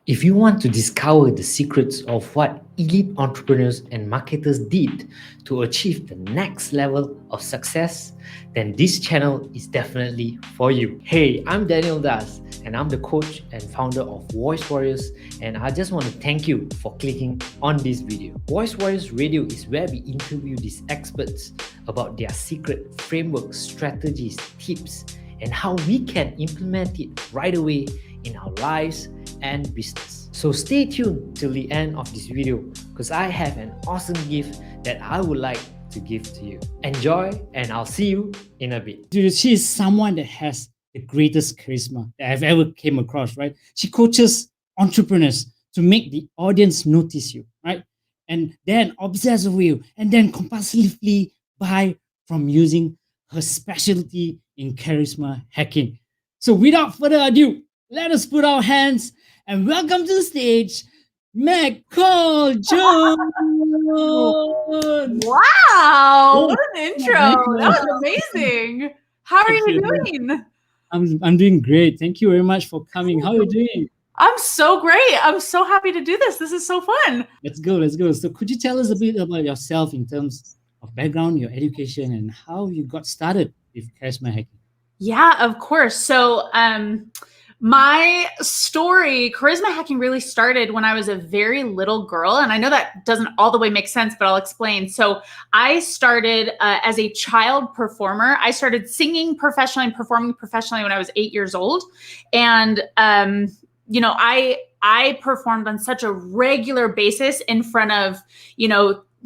If you want to discover the secrets of what elite entrepreneurs and marketers did to achieve the next level of success, then this channel is definitely for you. Hey, I'm Daniel Das, and I'm the coach and founder of Voice Warriors, and I just want to thank you for clicking on this video. Voice Warriors Radio is where we interview these experts about their secret frameworks, strategies, tips, and how we can implement it right away in our lives and business. So stay tuned till the end of this video because I have an awesome gift that I would like to give to you. Enjoy, and I'll see you in a bit. Dude, she is someone that has the greatest charisma that I've ever came across, right? She coaches entrepreneurs to make the audience notice you, right? And then obsess with you, and then compulsively buy from using her specialty in charisma hacking. So without further ado, let us put our hands and welcome to the stage, McCall John. Wow, what an intro. That was amazing. How are you doing? I'm doing great. Thank you very much for coming. How are you doing? I'm so great. I'm so happy to do this. This is so fun. Let's go. So could you tell us a bit about yourself in terms of background, your education, and how you got started with charisma hacking? Yeah, of course. So my story, charisma hacking, really started when I was a very little girl. And I know that doesn't all the way make sense, but I'll explain. So I started as a child performer. I started singing professionally and performing professionally when I was 8 years old. And, I performed on such a regular basis in front of,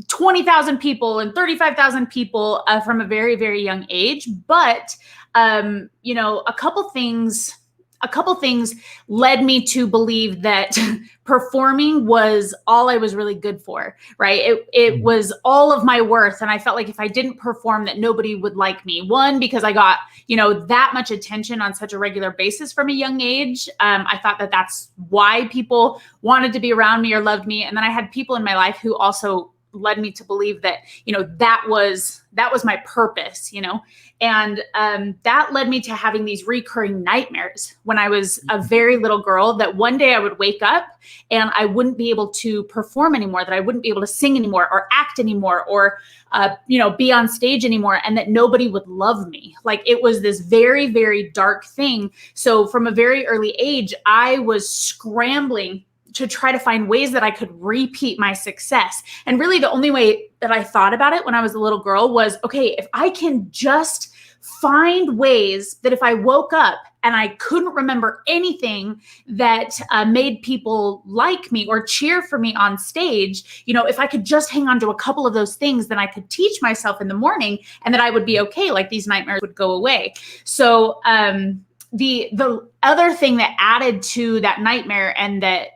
20,000 people and 35,000 people from a very, very young age. But, a couple things led me to believe that performing was all I was really good for, right? It was all of my worth. And I felt like if I didn't perform, that nobody would like me. One, because I got, that much attention on such a regular basis from a young age. I thought that that's why people wanted to be around me or loved me. And then I had people in my life who also led me to believe that, that was my purpose, and that led me to having these recurring nightmares when I was a very little girl, that one day I would wake up and I wouldn't be able to perform anymore, that I wouldn't be able to sing anymore or act anymore or, be on stage anymore, and that nobody would love me. Like, it was this very, very dark thing. So from a very early age, I was scrambling to try to find ways that I could repeat my success. And really the only way that I thought about it when I was a little girl was, okay, if I can just find ways that if I woke up and I couldn't remember anything that made people like me or cheer for me on stage, if I could just hang on to a couple of those things, then I could teach myself in the morning and that I would be okay. Like, these nightmares would go away. So the other thing that added to that nightmare and that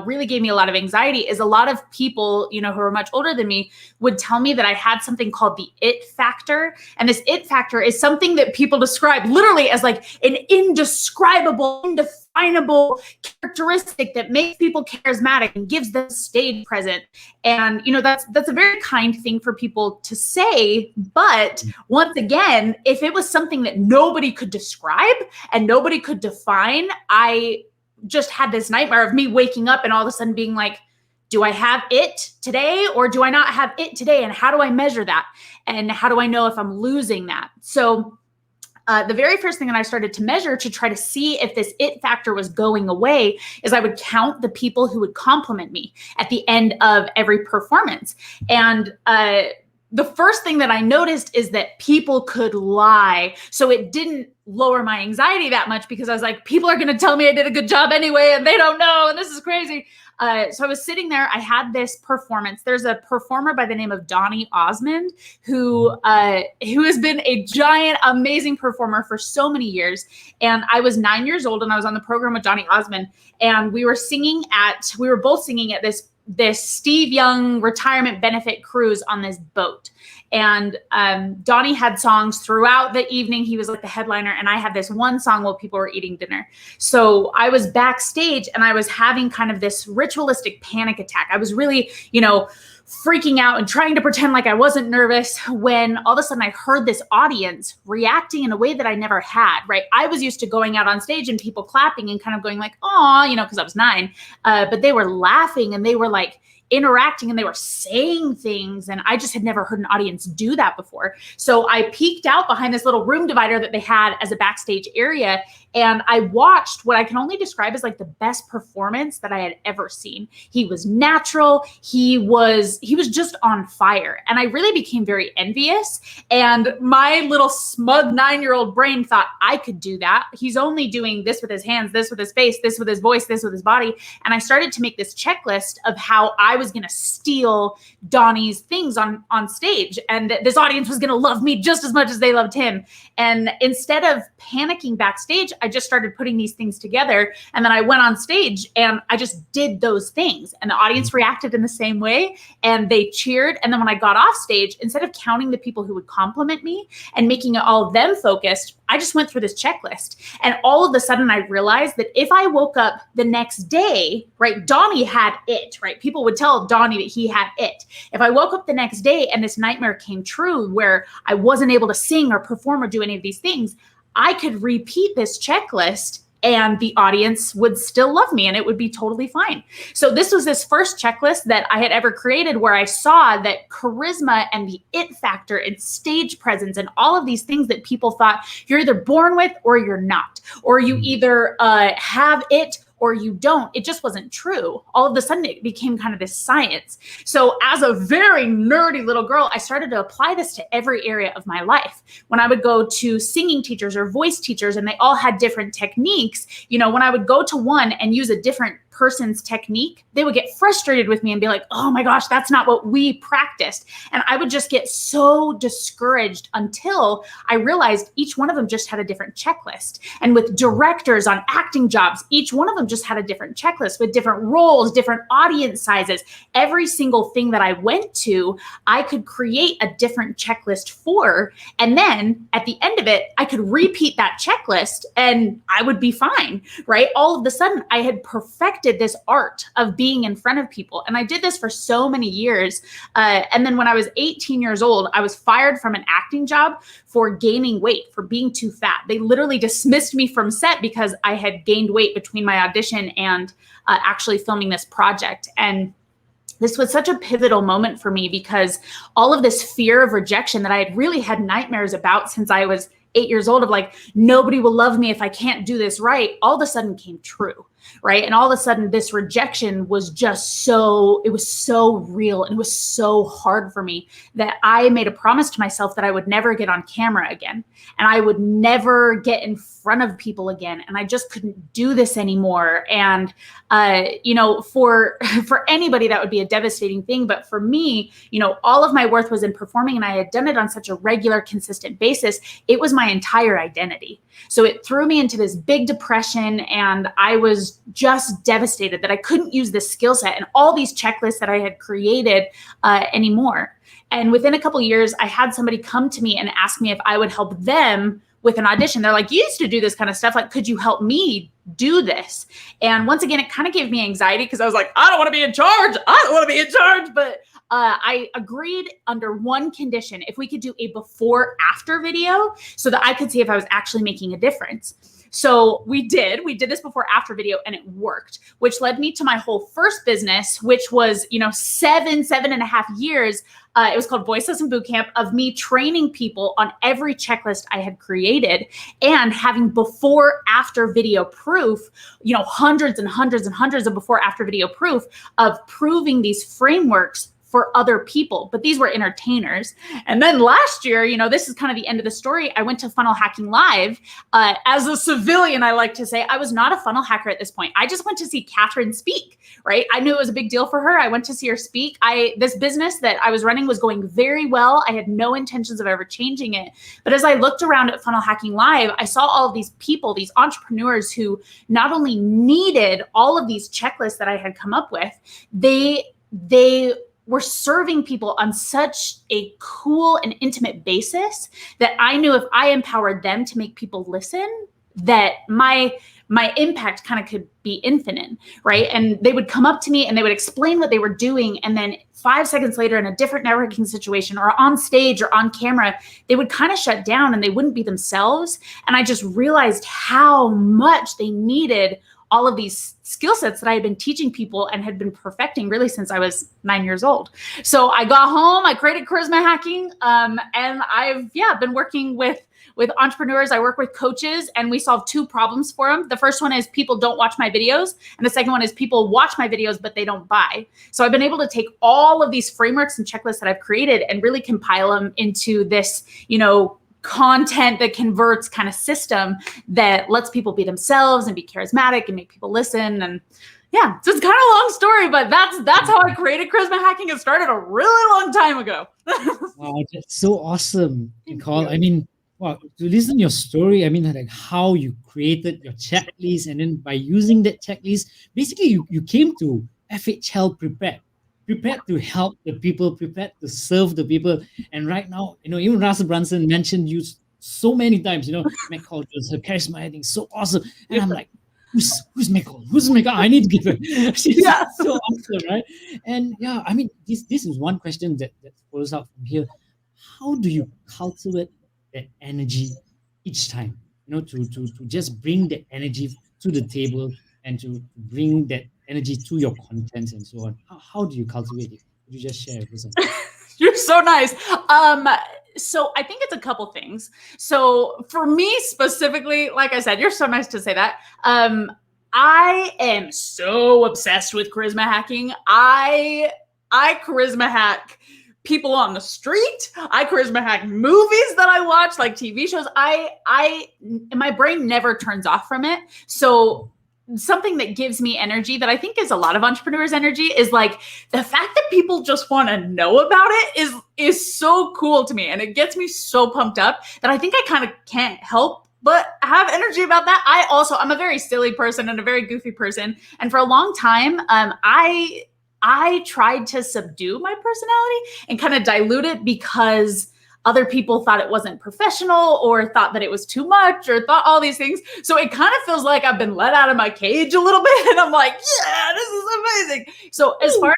really gave me a lot of anxiety is a lot of people, who are much older than me would tell me that I had something called the it factor. And this it factor is something that people describe literally as like an indescribable, indefinable characteristic that makes people charismatic and gives them stage presence. And, that's a very kind thing for people to say. But once again, if it was something that nobody could describe and nobody could define, I just had this nightmare of me waking up and all of a sudden being like, do I have it today or do I not have it today? And how do I measure that? And how do I know if I'm losing that? So the very first thing that I started to measure to try to see if this it factor was going away is I would count the people who would compliment me at the end of every performance. And the first thing that I noticed is that people could lie. So it didn't lower my anxiety that much because I was like, people are going to tell me I did a good job anyway, and they don't know, and this is crazy. So I was sitting there. I had this performance. There's a performer by the name of Donny Osmond who has been a giant, amazing performer for so many years. And I was 9 years old, and I was on the program with Donny Osmond, and we were both singing at this Steve Young retirement benefit cruise on this boat. And Donnie had songs throughout the evening. He was like the headliner. And I had this one song while people were eating dinner. So I was backstage and I was having kind of this ritualistic panic attack. I was really, freaking out and trying to pretend like I wasn't nervous, when all of a sudden I heard this audience reacting in a way that I never had, right? I was used to going out on stage and people clapping and kind of going like, "Aw," because I was 9, but they were laughing and they were like interacting and they were saying things, and I just had never heard an audience do that before. So I peeked out behind this little room divider that they had as a backstage area, and I watched what I can only describe as like the best performance that I had ever seen. He was natural. He was just on fire, and I really became very envious. And my little smug 9-year-old brain thought I could do that. He's only doing this with his hands, this with his face, this with his voice, this with his body. And I started to make this checklist of how I was going to steal Donnie's things on stage, and this audience was going to love me just as much as they loved him. And instead of panicking backstage, I just started putting these things together, and then I went on stage and I just did those things, and the audience reacted in the same way and they cheered. And then when I got off stage, instead of counting the people who would compliment me and making it all them focused, I just went through this checklist. And all of a sudden I realized that if I woke up the next day, right, Donnie had it, right? People would tell Donnie that he had it. If I woke up the next day and this nightmare came true where I wasn't able to sing or perform or do any of these things, I could repeat this checklist and the audience would still love me and it would be totally fine. So this was this first checklist that I had ever created, where I saw that charisma and the it factor and stage presence and all of these things that people thought you're either born with or you're not, or you either have it or you don't. It just wasn't true. All of a sudden it became kind of this science. So as a very nerdy little girl, I started to apply this to every area of my life. When I would go to singing teachers or voice teachers and they all had different techniques, when I would go to one and use a different person's technique, they would get frustrated with me and be like, "Oh my gosh, that's not what we practiced." And I would just get so discouraged until I realized each one of them just had a different checklist. And with directors on acting jobs, each one of them just had a different checklist with different roles, different audience sizes. Every single thing that I went to, I could create a different checklist for. And then at the end of it, I could repeat that checklist and I would be fine, right? All of a sudden, I had perfected this art of being in front of people. And I did this for so many years. And then when I was 18 years old, I was fired from an acting job for gaining weight, for being too fat. They literally dismissed me from set because I had gained weight between my audition and actually filming this project. And this was such a pivotal moment for me because all of this fear of rejection that I had really had nightmares about since I was 8 years old, of like, nobody will love me if I can't do this right, all of a sudden came true, right? And all of a sudden this rejection was just it was so real and it was so hard for me that I made a promise to myself that I would never get on camera again and I would never get in front of people again. And I just couldn't do this anymore. And, for anybody that would be a devastating thing. But for me, all of my worth was in performing and I had done it on such a regular, consistent basis. It was my entire identity. So it threw me into this big depression and I was just devastated that I couldn't use this skill set and all these checklists that I had created anymore. And within a couple of years, I had somebody come to me and ask me if I would help them with an audition. They're like, "You used to do this kind of stuff. Like, could you help me do this?" And once again, it kind of gave me anxiety because I was like, I don't want to be in charge. I don't want to be in charge. But I agreed under one condition: if we could do a before after video so that I could see if I was actually making a difference. So we did this before after video and it worked, which led me to my whole first business, which was, 7.5 years. It was called Voice Lesson Bootcamp, of me training people on every checklist I had created and having before after video proof, hundreds and hundreds and hundreds of before after video proof of proving these frameworks for other people, but these were entertainers. And then last year, this is kind of the end of the story. I went to Funnel Hacking Live. As a civilian, I like to say, I was not a funnel hacker at this point. I just went to see Catherine speak, right? I knew it was a big deal for her. I went to see her speak. This business that I was running was going very well. I had no intentions of ever changing it. But as I looked around at Funnel Hacking Live, I saw all of these people, these entrepreneurs who not only needed all of these checklists that I had come up with, they were serving people on such a cool and intimate basis that I knew if I empowered them to make people listen, that my my impact kind of could be infinite, right? And they would come up to me and they would explain what they were doing. And then 5 seconds later, in a different networking situation or on stage or on camera, they would kind of shut down and they wouldn't be themselves. And I just realized how much they needed all of these skill sets that I had been teaching people and had been perfecting really since I was 9 years old. So I got home, I created Charisma Hacking, and I've been working with entrepreneurs. I work with coaches, and we solve 2 problems for them. The first one is people don't watch my videos, and the second one is people watch my videos but they don't buy. So I've been able to take all of these frameworks and checklists that I've created and really compile them into this, content that converts kind of system that lets people be themselves and be charismatic and make people listen. And yeah, so it's kind of a long story, but that's how I created Charisma Hacking. It started a really long time ago. Wow, that's so awesome, McCall. I mean, wow, to listen to your story, I mean, like how you created your checklist, and then by using that checklist, basically you came to FHL prepared to help the people, prepared to serve the people. And right now, even Russell Brunson mentioned you so many times, McCall, her charisma, I think, so awesome. And I'm like, who's McCall? Who's McCall? I need to give her. She's so awesome, right? And yeah, I mean, this is one question that follows up from here. How do you cultivate that energy each time? To just bring that energy to the table and to bring that energy to your contents and so on. How do you cultivate it? Could you just share with us? You're so nice. So I think it's a couple things. So for me specifically, like I said, you're so nice to say that. I am so obsessed with charisma hacking. I charisma hack people on the street. I charisma hack movies that I watch, like TV shows. My brain never turns off from it. So something that gives me energy that I think is a lot of entrepreneurs' energy is like the fact that people just want to know about it is so cool to me. And it gets me so pumped up that I think I kind of can't help but have energy about that. I'm a very silly person and a very goofy person. And for a long time, I tried to subdue my personality and kind of dilute it because other people thought it wasn't professional or thought that it was too much or thought all these things. So it kind of feels like I've been let out of my cage a little bit. And I'm like, yeah, this is amazing. So as far as,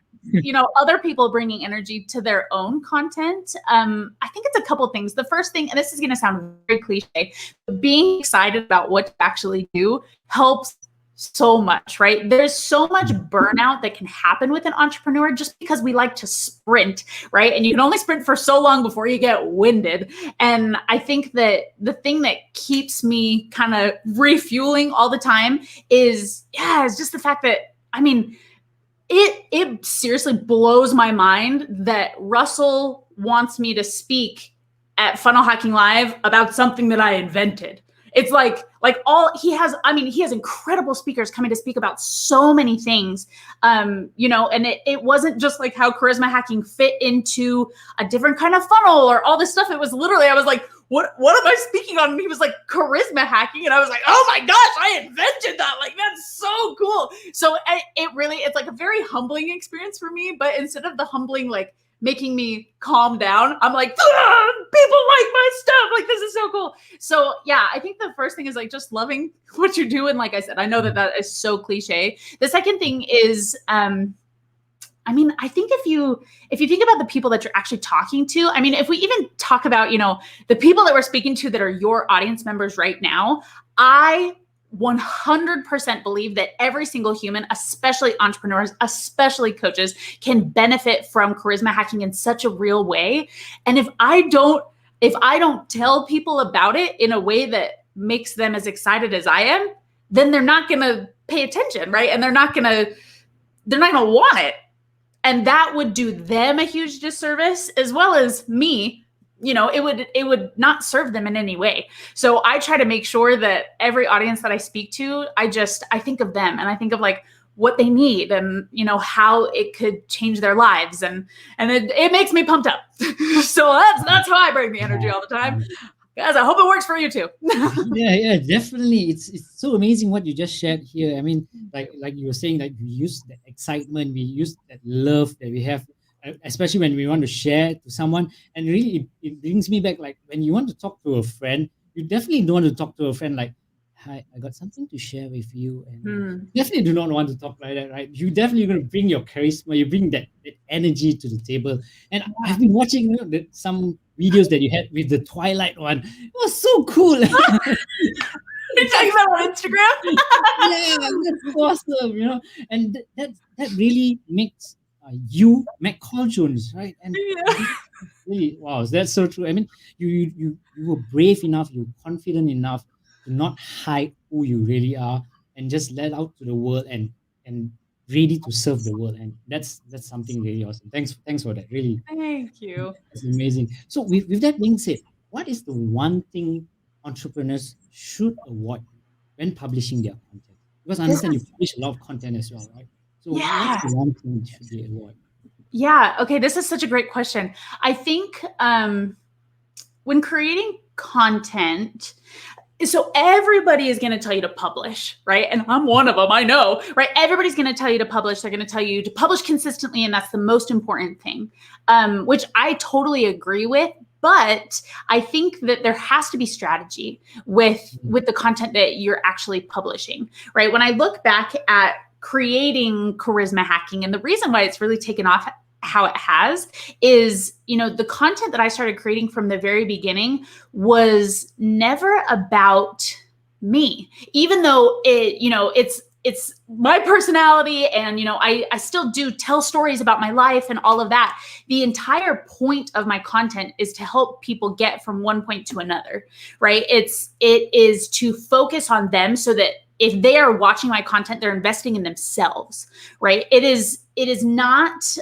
other people bringing energy to their own content, I think it's a couple things. The first thing, and this is going to sound very cliche, but being excited about what to actually do helps so much, right? There's so much burnout that can happen with an entrepreneur just because we like to sprint, right? And you can only sprint for so long before you get winded. And I think that the thing that keeps me kind of refueling all the time is just the fact that, I mean, it seriously blows my mind that Russell wants me to speak at Funnel Hacking Live about something that I invented. It's like he has incredible speakers coming to speak about so many things, and it wasn't just like how charisma hacking fit into a different kind of funnel or all this stuff. It was literally, I was like, what am I speaking on? And he was like, charisma hacking. And I was like, oh my gosh, I invented that. Like, that's so cool. So it's like a very humbling experience for me, but instead of the humbling, like, making me calm down, I'm like, people like my stuff. Like, this is so cool. So yeah, I think the first thing is like just loving what you do. And like I said, I know that is so cliche. The second thing is, I think if you think about the people that you're actually talking to, if we even talk about, the people that we're speaking to that are your audience members right now, I 100% believe that every single human, especially entrepreneurs, especially coaches, can benefit from charisma hacking in such a real way. And if I don't tell people about it in a way that makes them as excited as I am, then they're not going to pay attention, right? And they're not going to want it. And that would do them a huge disservice as well as me. It would not serve them in any way. So I try to make sure that every audience that I speak to, I think of them and I think of like what they need and, how it could change their lives. And it makes me pumped up. So that's how I bring the energy all the time. Guys, I hope it works for you too. yeah, definitely. It's so amazing what you just shared here. Like you were saying, that we use that excitement, we use that love that we have, especially when we want to share to someone. And really, it brings me back, like when you want to talk to a friend, you definitely don't want to talk to a friend like, hi, I got something to share with you. And Mm. definitely do not want to talk like that, right? You definitely going to bring your charisma, you bring that energy to the table. And I've been watching some videos that you had with the Twilight one. It was so cool. You're talking about on Instagram? Yeah, that's awesome, and that really makes you McCall Jones, right? And Yeah. really, wow, that's so true. I mean, you were brave enough, you're confident enough to not hide who you really are and just let out to the world and ready to serve the world. And that's something really awesome. Thanks for that. Really, Thank you. that's amazing. So with that being said, what is the one thing entrepreneurs should avoid when publishing their content? Because I This understand you is, publish a lot of content as well, right? So what's yeah. the one thing should they avoid? Yeah. Okay. This is such a great question. I think when creating content, so everybody is going to tell you to publish, right? And I'm one of them, I know, right? Everybody's going to tell you to publish. They're going to tell you to publish consistently, and that's the most important thing, which I totally agree with. But I think that there has to be strategy with the content that you're actually publishing, right? When I look back at creating charisma hacking, and the reason why it's really taken off how it has is, the content that I started creating from the very beginning was never about me, even though it's my personality, and I still do tell stories about my life and all of that. The entire point of my content is to help people get from one point to another, right? It is to focus on them so that if they are watching my content, they're investing in themselves, right? It is not,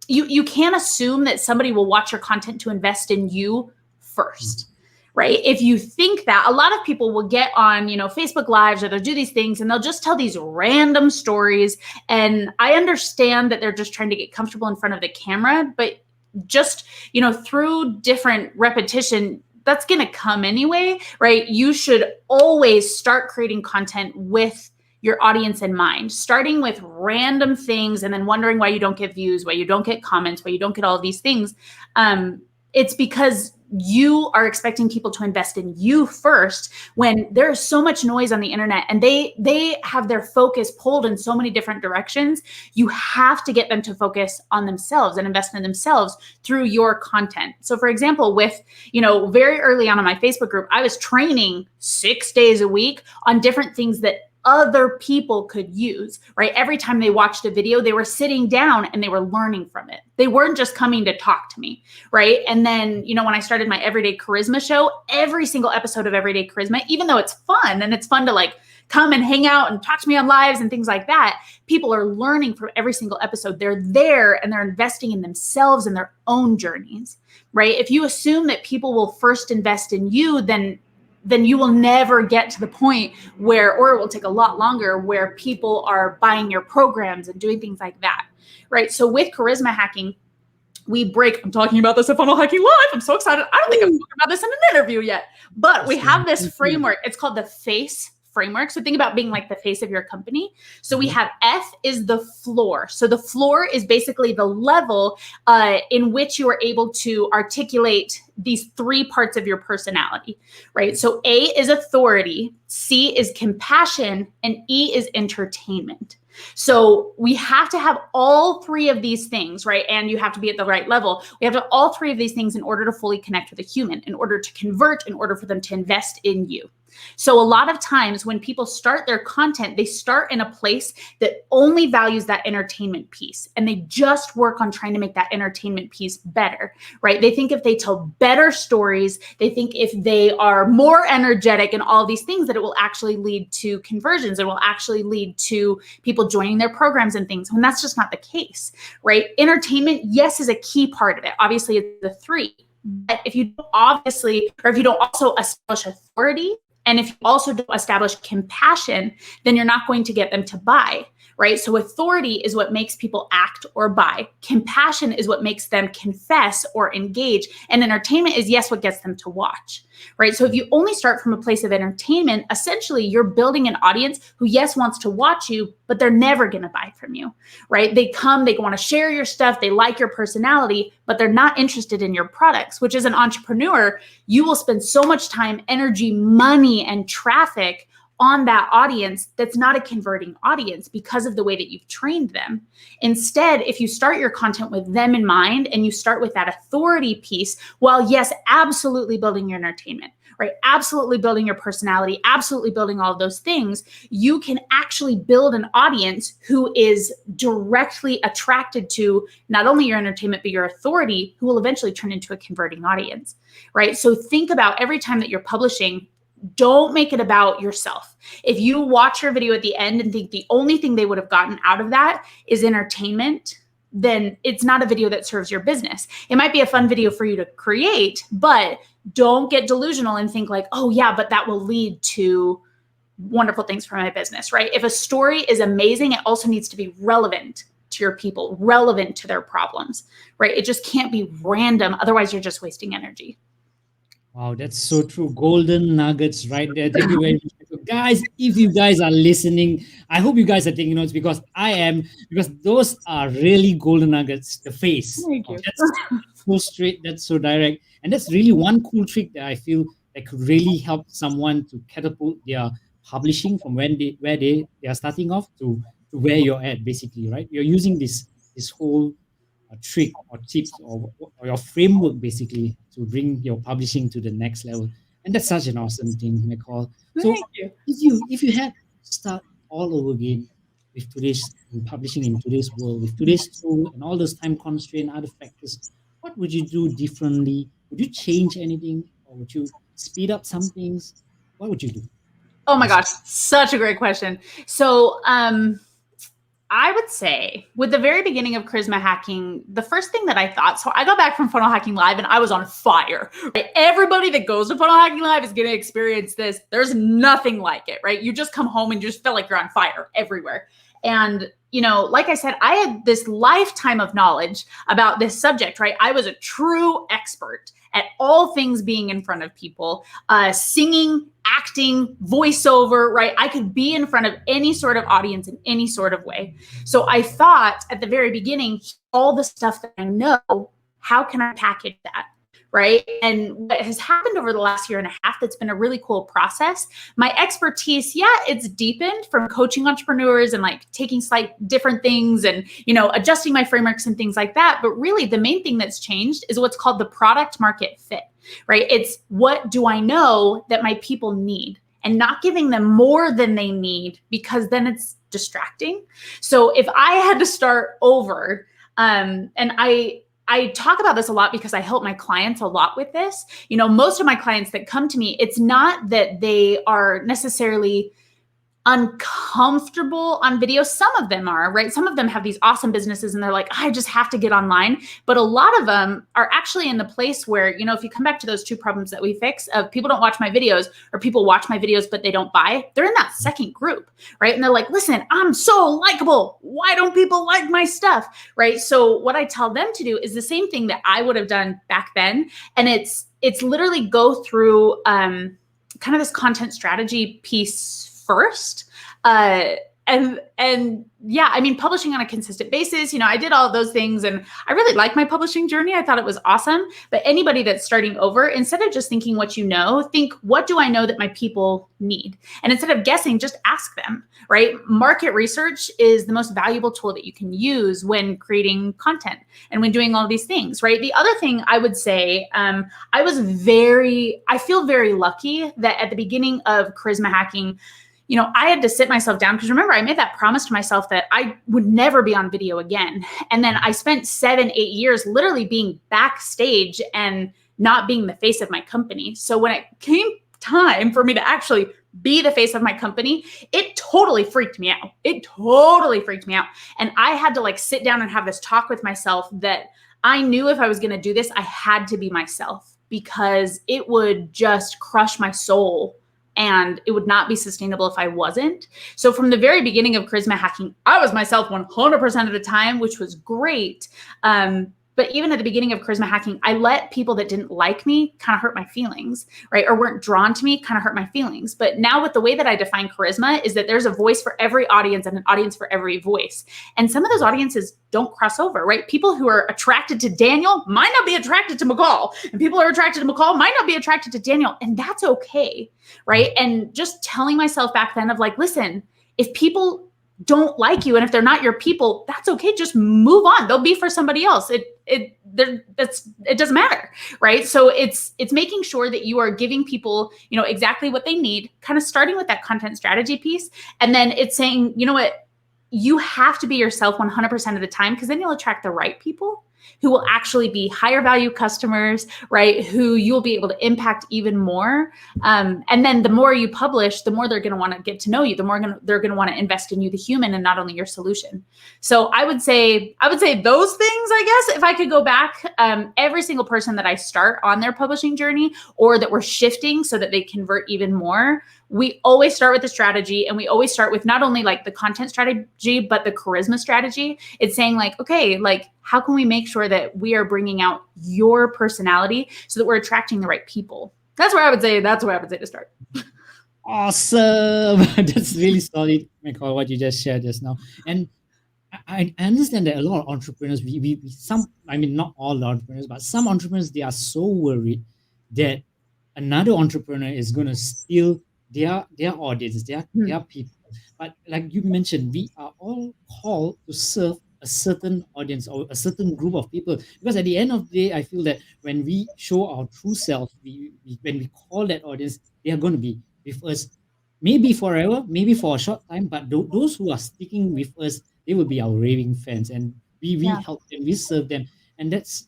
you can't assume that somebody will watch your content to invest in you first, right? If you think that, a lot of people will get on, Facebook Lives, or they'll do these things and they'll just tell these random stories. And I understand that they're just trying to get comfortable in front of the camera, but just, through different repetition, that's going to come anyway, right? You should always start creating content with your audience in mind, starting with random things and then wondering why you don't get views, why you don't get comments, why you don't get all of these things. It's because you are expecting people to invest in you first, when there's so much noise on the internet and they have their focus pulled in so many different directions. You have to get them to focus on themselves and invest in themselves through your content. So for example, with, very early on in my Facebook group, I was training 6 days a week on different things that other people could use, right? Every time they watched a video, they were sitting down and they were learning from it. They weren't just coming to talk to me, right? And then, when I started my Everyday Charisma show, every single episode of Everyday Charisma, even though it's fun and it's fun to like come and hang out and talk to me on lives and things like that, people are learning from every single episode. They're there and they're investing in themselves and their own journeys, right? If you assume that people will first invest in you, then you will never get to the point where, or it will take a lot longer, where people are buying your programs and doing things like that, right? So with charisma hacking, I'm talking about this at Funnel Hacking Live. I'm so excited. I don't think I've talked about this in an interview yet, but we have this framework. It's called the FACE framework. So think about being like the face of your company. So we have F is the floor. So the floor is basically the level in which you are able to articulate these 3 parts of your personality, right? So A is authority, C is compassion, and E is entertainment. So we have to have all 3 of these things, right? And you have to be at the right level. We have to have all 3 of these things in order to fully connect with a human, in order to convert, in order for them to invest in you. So a lot of times when people start their content, they start in a place that only values that entertainment piece, and they just work on trying to make that entertainment piece better, right? They think if they tell better stories, they think if they are more energetic and all these things, that it will actually lead to conversions. It will actually lead to people joining their programs and things, when that's just not the case, right? Entertainment, yes, is a key part of it. Obviously, it's the 3. But if you don't also establish authority, and if you also don't establish compassion, then you're not going to get them to buy, right? So authority is what makes people act or buy. Compassion is what makes them confess or engage. And entertainment is, yes, what gets them to watch, right? So if you only start from a place of entertainment, essentially you're building an audience who, yes, wants to watch you, but they're never going to buy from you, right? They come, they want to share your stuff, they like your personality, but they're not interested in your products, which as an entrepreneur, you will spend so much time, energy, money, and traffic on that audience that's not a converting audience because of the way that you've trained them. Instead, if you start your content with them in mind and you start with that authority piece, while yes, absolutely building your entertainment, right? Absolutely building your personality, absolutely building all of those things, you can actually build an audience who is directly attracted to not only your entertainment, but your authority, who will eventually turn into a converting audience, right? So think about every time that you're publishing, don't make it about yourself. If you watch your video at the end and think the only thing they would have gotten out of that is entertainment, then it's not a video that serves your business. It might be a fun video for you to create, but don't get delusional and think like, oh yeah, but that will lead to wonderful things for my business, right? If a story is amazing, it also needs to be relevant to your people, relevant to their problems, right? It just can't be random. Otherwise, you're just wasting energy. Wow, that's so true. Golden nuggets right there. Thank you very much. So guys, if you guys are listening, I hope you guys are taking notes because I am, because those are really golden nuggets. The face. Thank you. That's so straight, that's so direct. And that's really one cool trick that I feel that could really help someone to catapult their publishing from where they are starting off to where you're at, basically, right? You're using this whole trick or tips or your framework basically to bring your publishing to the next level, and that's such an awesome thing, McCall. So Thank you. if you had to start all over again with today's publishing in today's world with today's tool and all those time constraint other factors, what would you do differently? Would you change anything or would you speed up some things? What would you do? Oh my gosh, such a great question. So, I would say with the very beginning of charisma hacking, the first thing that I thought, so I got back from Funnel Hacking Live and I was on fire, right? Everybody that goes to Funnel Hacking Live is going to experience this. There's nothing like it, right? You just come home and you just feel like you're on fire everywhere. And, you know, like I said, I had this lifetime of knowledge about this subject, right? I was a true expert at all things being in front of people, singing, acting, voiceover, right? I could be in front of any sort of audience in any sort of way. So I thought at the very beginning, all the stuff that I know, how can I package that? Right. And what has happened over the last year and a half, that's been a really cool process. My expertise, yeah, it's deepened from coaching entrepreneurs and like taking slight different things and, you know, adjusting my frameworks and things like that. But really the main thing that's changed is what's called the product market fit, right? It's what do I know that my people need, and not giving them more than they need, because then it's distracting. So if I had to start over, and I talk about this a lot because I help my clients a lot with this. You know, most of my clients that come to me, it's not that they are necessarily uncomfortable on video. Some of them are, right? Some of them have these awesome businesses and they're like, I just have to get online. But a lot of them are actually in the place where, you know, if you come back to those two problems that we fix of people don't watch my videos or people watch my videos, but they don't buy, they're in that second group, right? And they're like, listen, I'm so likable. Why don't people like my stuff, right? So what I tell them to do is the same thing that I would have done back then. And it's literally go through kind of this content strategy piece first. And yeah, I mean, publishing on a consistent basis, you know, I did all of those things and I really like my publishing journey. I thought it was awesome. But anybody that's starting over, instead of just thinking what you know, think, what do I know that my people need? And instead of guessing, just ask them, right? Market research is the most valuable tool that you can use when creating content and when doing all of these things, right? The other thing I would say, I feel very lucky that at the beginning of charisma hacking, you know, I had to sit myself down because remember, I made that promise to myself that I would never be on video again. And then I spent 7-8 years literally being backstage and not being the face of my company. So when it came time for me to actually be the face of my company, it totally freaked me out. And I had to like sit down and have this talk with myself that I knew if I was going to do this, I had to be myself because it would just crush my soul. And it would not be sustainable if I wasn't. So from the very beginning of charisma hacking, I was myself 100% of the time, which was great. But even at the beginning of charisma hacking, I let people that didn't like me kind of hurt my feelings, right? Or weren't drawn to me kind of hurt my feelings. But now with the way that I define charisma is that there's a voice for every audience and an audience for every voice. And some of those audiences don't cross over, right? People who are attracted to Daniel might not be attracted to McCall, and people who are attracted to McCall might not be attracted to Daniel. And that's okay, right? And just telling myself back then of like, listen, if people don't like you and if they're not your people, that's okay. Just move on. They'll be for somebody else. It doesn't matter, right? So it's making sure that you are giving people, you know, exactly what they need, kind of starting with that content strategy piece. And then it's saying, you know what, you have to be yourself 100% of the time, because then you'll attract the right people who will actually be higher value customers, right? Who you'll be able to impact even more. And then the more you publish, the more they're going to want to get to know you, the more they're going to want to invest in you, the human, and not only your solution. So I would say those things, I guess, if I could go back, every single person that I start on their publishing journey, or that we're shifting so that they convert even more, we always start with the strategy, and we always start with not only like the content strategy, but the charisma strategy. It's saying like, okay, like how can we make sure that we are bringing out your personality so that we're attracting the right people? That's where I would say to start. Awesome. That's really solid, McCall, what you just shared just now. And I understand that a lot of entrepreneurs, not all entrepreneurs, but some entrepreneurs, they are so worried that another entrepreneur is going to steal their audience, their people. But like you mentioned, we are all called to serve a certain audience or a certain group of people. Because at the end of the day, I feel that when we show our true self, when we call that audience, they are going to be with us, maybe forever, maybe for a short time, but those who are sticking with us, they will be our raving fans, and we help them, we serve them, and that's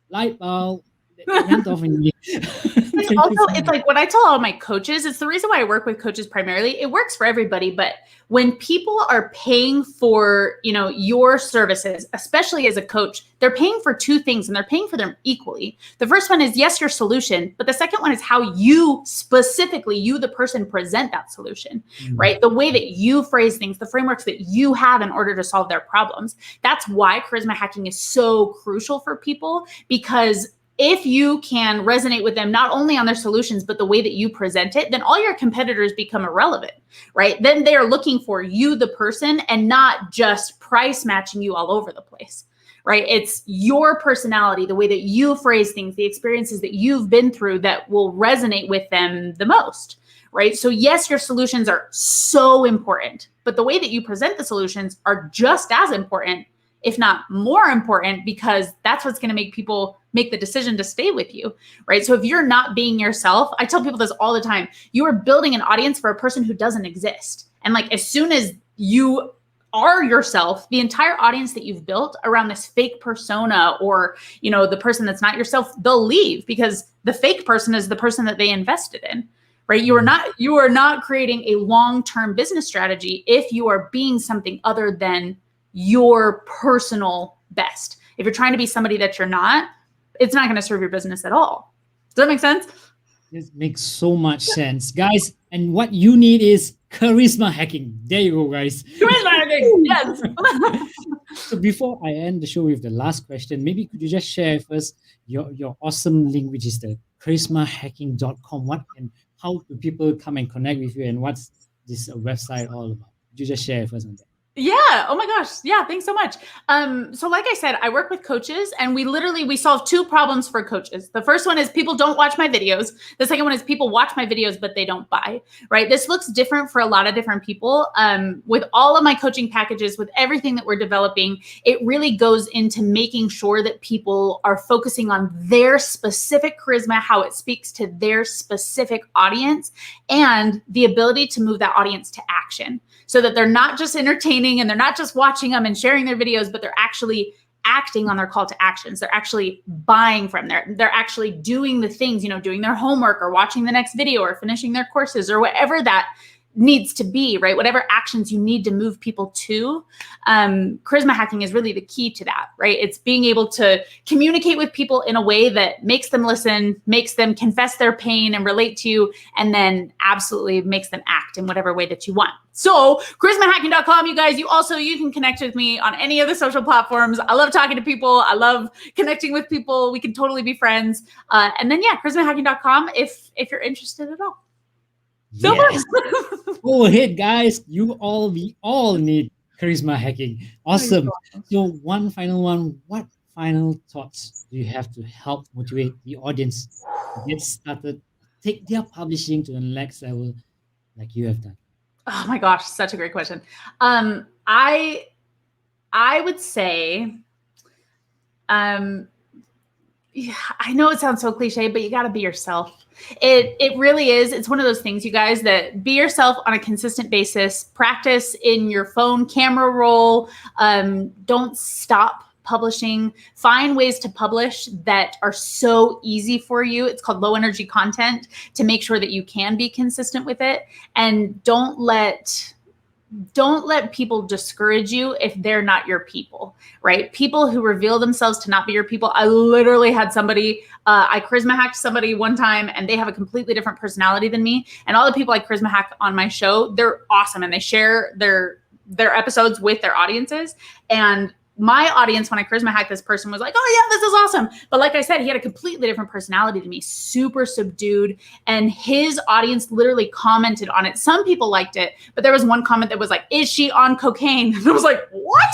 light bulb went off in me. It's like what I tell all my coaches, it's the reason why I work with coaches primarily. It works for everybody, but when people are paying for, you know, your services, especially as a coach, they're paying for two things, and they're paying for them equally. The first one is, yes, your solution, but the second one is how you specifically, you the person, present that solution, right? The way that you phrase things, the frameworks that you have in order to solve their problems. That's why charisma hacking is so crucial for people, because if you can resonate with them, not only on their solutions, but the way that you present it, then all your competitors become irrelevant, right? Then they are looking for you, the person, and not just price matching you all over the place, right? It's your personality, the way that you phrase things, the experiences that you've been through that will resonate with them the most, right? So yes, your solutions are so important, but the way that you present the solutions are just as important, if not more important, because that's what's going to make people make the decision to stay with you, right? So if you're not being yourself, I tell people this all the time, you are building an audience for a person who doesn't exist. And like, as soon as you are yourself, the entire audience that you've built around this fake persona, or, you know, the person that's not yourself, they'll leave, because the fake person is the person that they invested in, right? You are not creating a long-term business strategy if you are being something other than your personal best. If you're trying to be somebody that you're not, it's not going to serve your business at all. Does that make sense? This makes so much sense, guys. And what you need is charisma hacking. There you go, guys. Charisma hacking, yes. So before I end the show with the last question, maybe could you just share with us your awesome link, which is the charismahacking.com. What and how do people come and connect with you, and what's this website all about? Could you just share with us on that? Yeah. Oh my gosh. Yeah. Thanks so much. So like I said, I work with coaches, and we solve two problems for coaches. The first one is people don't watch my videos. The second one is people watch my videos, but they don't buy, right? This looks different for a lot of different people. With all of my coaching packages, with everything that we're developing, it really goes into making sure that people are focusing on their specific charisma, how it speaks to their specific audience, and the ability to move that audience to action, so that they're not just entertaining and they're not just watching them and sharing their videos, but they're actually acting on their call to actions. They're actually buying from there. They're actually doing the things, you know, doing their homework or watching the next video or finishing their courses or whatever that needs to be, right? Whatever actions you need to move people to. Charisma hacking is really the key to that, right? It's being able to communicate with people in a way that makes them listen, makes them confess their pain and relate to you, and then absolutely makes them act in whatever way that you want. So charismahacking.com, you guys, you can connect with me on any of the social platforms. I love talking to people. I love connecting with people. We can totally be friends. And then charismahacking.com if you're interested at all. Yes. Go ahead, guys. We all need charisma hacking. Awesome. So one final one. What final thoughts do you have to help motivate the audience to get started, take their publishing to the next level like you have done? Oh my gosh, such a great question. I would say, yeah, I know it sounds so cliche, but you got to be yourself. It really is. It's one of those things, you guys, that be yourself on a consistent basis. Practice in your phone camera roll. Don't stop publishing. Find ways to publish that are so easy for you. It's called low energy content, to make sure that you can be consistent with it. And don't let people discourage you if they're not your people, right? People who reveal themselves to not be your people. I literally had somebody, I charisma hacked somebody one time, and they have a completely different personality than me. And all the people I charisma hack on my show, they're awesome, and they share their episodes with their audiences. And my audience, when I charisma hacked this person, was like, oh yeah, this is awesome. But like I said, he had a completely different personality to me, super subdued. And his audience literally commented on it. Some people liked it, but there was one comment that was like, is she on cocaine? And I was like, what?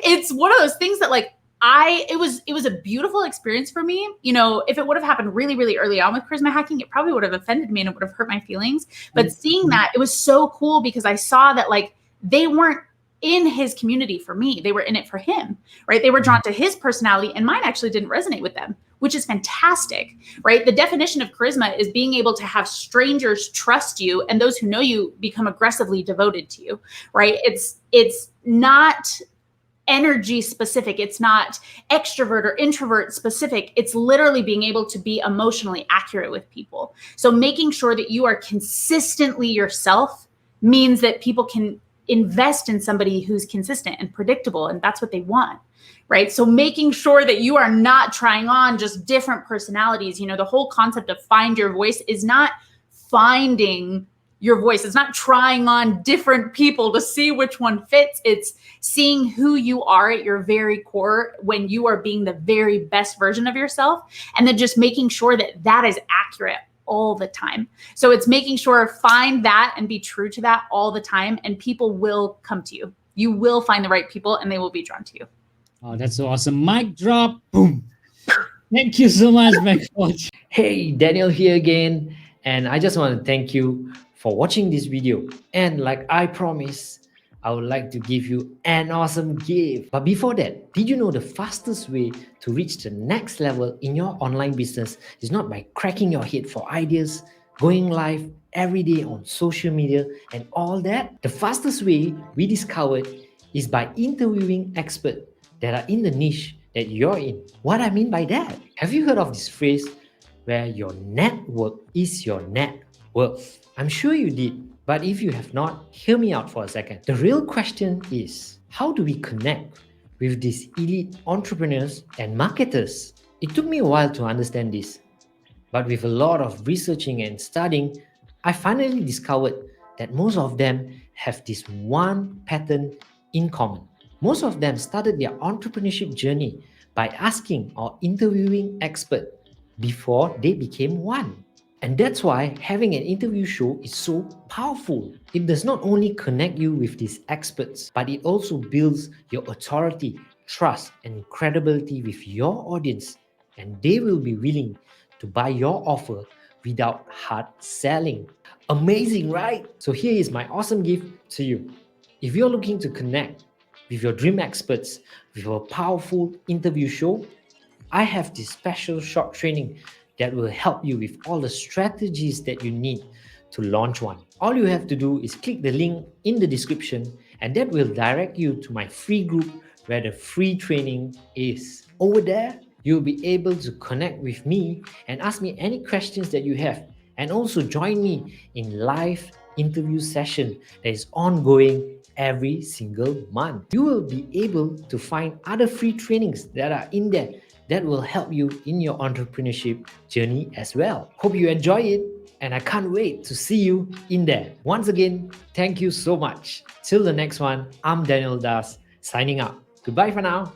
It's one of those things that it was a beautiful experience for me. You know, if it would have happened really, really early on with charisma hacking, it probably would have offended me and it would have hurt my feelings. But seeing that, it was so cool because I saw that they weren't in his community for me. They were in it for him, right? They were drawn to his personality, and mine actually didn't resonate with them, which is fantastic, right? The definition of charisma is being able to have strangers trust you, and those who know you become aggressively devoted to you, right? It's not energy specific. It's not extrovert or introvert specific. It's literally being able to be emotionally accurate with people. So making sure that you are consistently yourself means that people can invest in somebody who's consistent and predictable, and that's what they want, right? So making sure that you are not trying on just different personalities. You know, the whole concept of find your voice is not finding your voice. It's not trying on different people to see which one fits. It's seeing who you are at your very core when you are being the very best version of yourself, and then just making sure that that is accurate all the time. So it's making sure, find that and be true to that all the time, and people will come to you. You will find the right people and they will be drawn to you. Oh, that's so awesome. Mic drop. Boom. Thank you so much, McCall. Hey, Daniel here again, and I just want to thank you for watching this video. And like I promised, I would like to give you an awesome gift. But before that, did you know the fastest way to reach the next level in your online business is not by cracking your head for ideas, going live every day on social media and all that? The fastest way we discovered is by interviewing experts that are in the niche that you're in. What I mean by that? Have you heard of this phrase where your network is your net worth? I'm sure you did. But if you have not, hear me out for a second. The real question is, how do we connect with these elite entrepreneurs and marketers? It took me a while to understand this, but with a lot of researching and studying, I finally discovered that most of them have this one pattern in common. Most of them started their entrepreneurship journey by asking or interviewing experts before they became one. And that's why having an interview show is so powerful. It does not only connect you with these experts, but it also builds your authority, trust, and credibility with your audience. And they will be willing to buy your offer without hard selling. Amazing, right? So here is my awesome gift to you. If you're looking to connect with your dream experts with a powerful interview show, I have this special short training that will help you with all the strategies that you need to launch one. All you have to do is click the link in the description, and that will direct you to my free group where the free training is. Over there, you'll be able to connect with me and ask me any questions that you have, and also join me in live interview session that is ongoing every single month. You will be able to find other free trainings that are in there that will help you in your entrepreneurship journey as well. Hope you enjoy it, and I can't wait to see you in there. Once again, thank you so much. Till the next one, I'm Daniel Das, signing out. Goodbye for now.